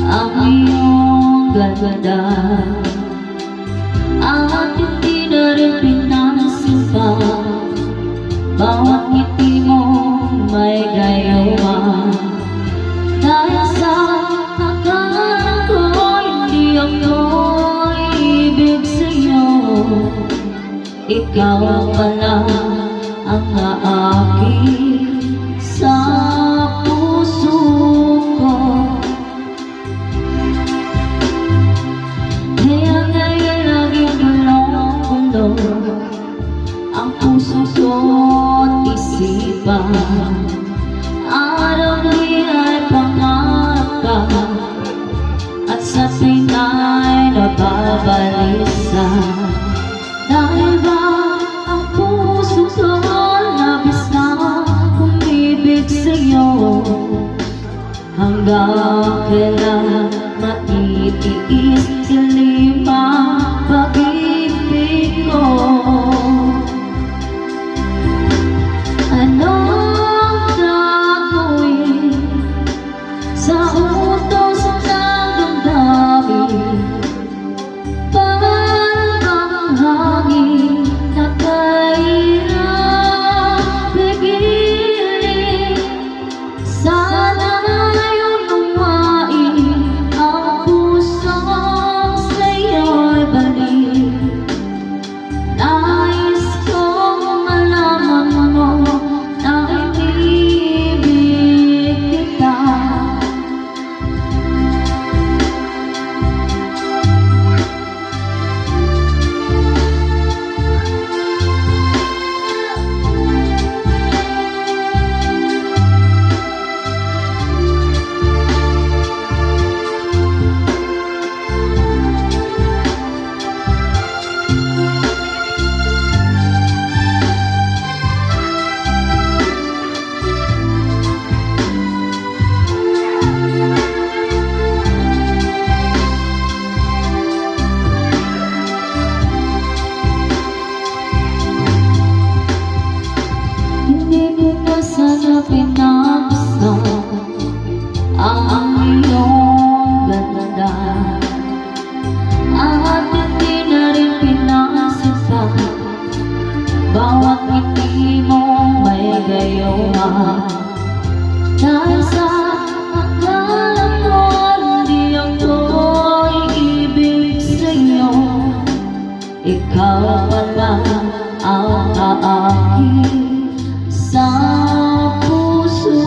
ang iyong ganda at hindi na rin pinansin pa. Bawat ngiti mo may gayawa. Dahil sa akala ko hindi ako'y ibig sa'yo, ikaw pala ang aakit sa puso ko. Kaya ngayon laging gulong-gulong ang puso ko't isipan. Araw-li ay pangarap ka at sa pinay nababalisa. Dahil ba ang puso ko labis na umibig sa'yo, hanggang kailan maitiis kalima pag-ibig ko. Anong gagawin sa utos ng damdamin? Parang hangin na kahirap pigilin. Sana iyong lumain ang pusong sa'yo'y balik. Nais kong malaman mo na inibig kita. Hindi ko na sana pinagusto ang iyong ganda at hindi na rin pinansin pa. Bawat ngiti mo may gayawa. Dahil sa akala ko hindi ako'y ibig sa'yo, ikaw pala ang aakit sa puso